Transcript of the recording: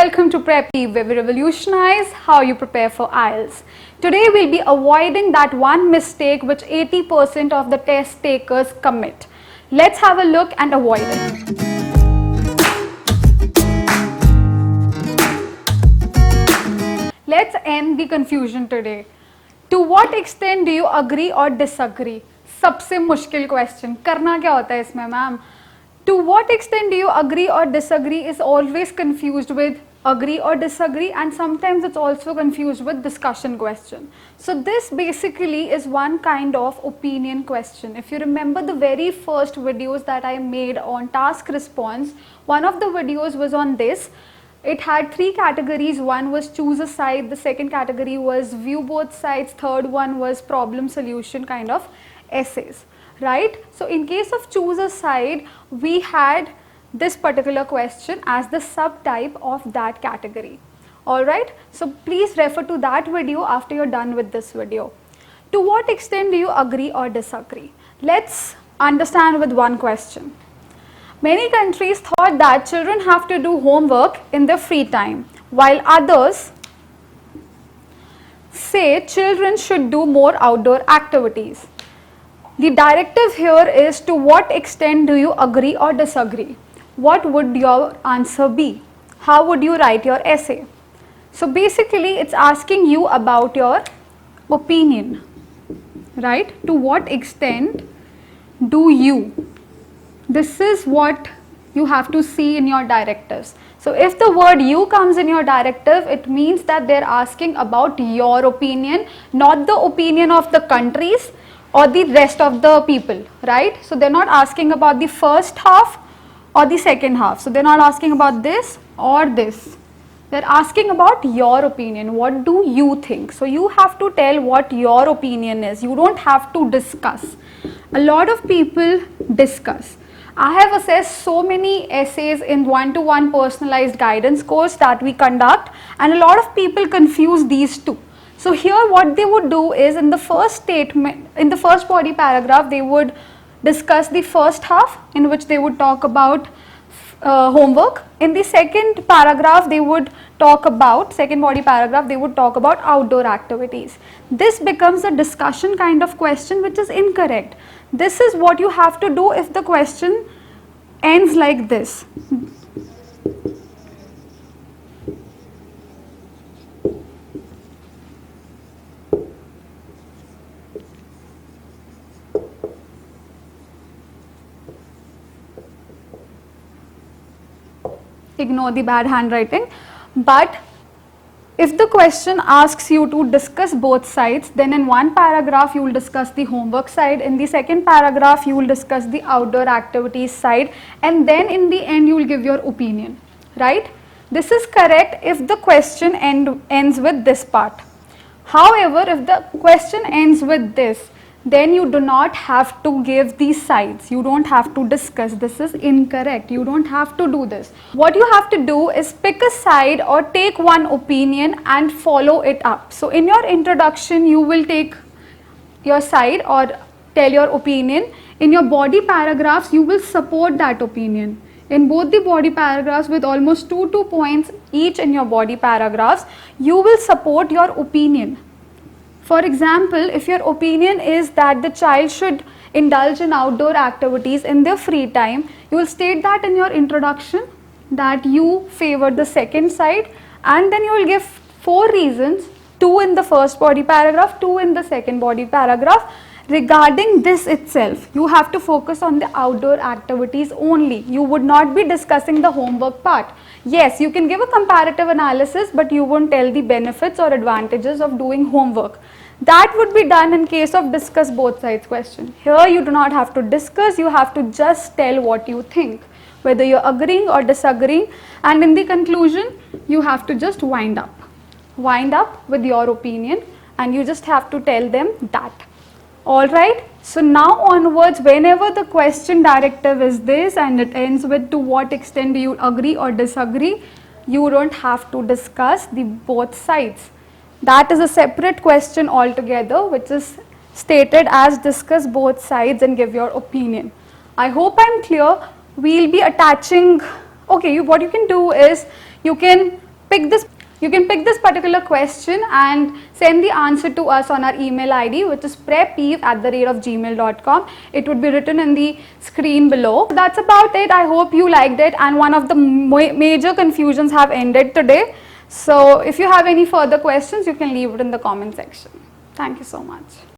Welcome to PrepEve, where we revolutionize how you prepare for IELTS. Today we'll be avoiding that one mistake which 80% of the test takers commit. Let's have a look and avoid it. Let's end the confusion today. To what extent do you agree or disagree? सबसे मुश्किल question करना क्या होता है इसमें ma'am? To what extent do you agree or disagree is always confused with agree or disagree, and sometimes it's also confused with discussion question. So this basically is one kind of opinion question. If you remember the very first videos that I made on task response, one of the videos was on this. It had three categories. One was choose a side, the second category was view both sides, third one was problem solution kind of essays, right? So in case of choose a side, we had this particular question as the subtype of that category. Alright, so please refer to that video after you're done with this video. To what extent do you agree or disagree? Let's understand with one question. Many countries thought that children have to do homework in their free time, while others say children should do more outdoor activities. The directive here is to what extent do you agree or disagree? What would your answer be? How would you write your essay? So basically it's asking you about your opinion, right? To what extent do you? This is what you have to see in your directives. So if the word you comes in your directive, it means that they're asking about your opinion, not the opinion of the countries or the rest of the people, right? So they're not asking about the first half or the second half. So they're not asking about this or this. They're asking about your opinion. What do you think? So you have to tell what your opinion is. You don't have to discuss. A lot of people discuss. I have assessed so many essays in one-to-one personalized guidance course that we conduct, and a lot of people confuse these two. So here what they would do is in the first statement, in the first body paragraph, they would discuss the first half in which they would talk about homework. In the second paragraph, they would talk about, second body paragraph, they would talk about outdoor activities. This becomes a discussion kind of question which is incorrect. This is what you have to do if the question ends like this. Ignore the bad handwriting. But if the question asks you to discuss both sides, then in one paragraph you will discuss the homework side, in the second paragraph you will discuss the outdoor activities side, and then in the end you will give your opinion, right? This is correct if the question ends with this part. However, if the question ends with this, then you do not have to give these sides. You don't have to discuss. This is incorrect. You don't have to do this. What you have to do is pick a side or take one opinion and follow it up. So in your introduction, you will take your side or tell your opinion. In your body paragraphs, you will support that opinion. In both the body paragraphs, with almost 2 points each in your body paragraphs, you will support your opinion. For example, if your opinion is that the child should indulge in outdoor activities in their free time, you will state that in your introduction that you favor the second side, and then you will give 4 reasons, 2 in the first body paragraph, 2 in the second body paragraph. Regarding this itself, you have to focus on the outdoor activities only. You would not be discussing the homework part. Yes, you can give a comparative analysis, but you won't tell the benefits or advantages of doing homework. That would be done in case of discuss both sides question. Here you do not have to discuss, you have to just tell what you think, whether you're agreeing or disagreeing, and in the conclusion, you have to just wind up. Wind up with your opinion, and you just have to tell them that. Alright, so now onwards, whenever the question directive is this and it ends with to what extent do you agree or disagree, you don't have to discuss the both sides. That is a separate question altogether, which is stated as discuss both sides and give your opinion. I hope I'm clear. We'll be attaching, okay, what you can do is you can pick this particular question and send the answer to us on our email ID, which is prepeve@gmail.com. It would be written in the screen below. That's about it. I hope you liked it and one of the major confusions have ended today. So if you have any further questions, you can leave it in the comment section. Thank you so much.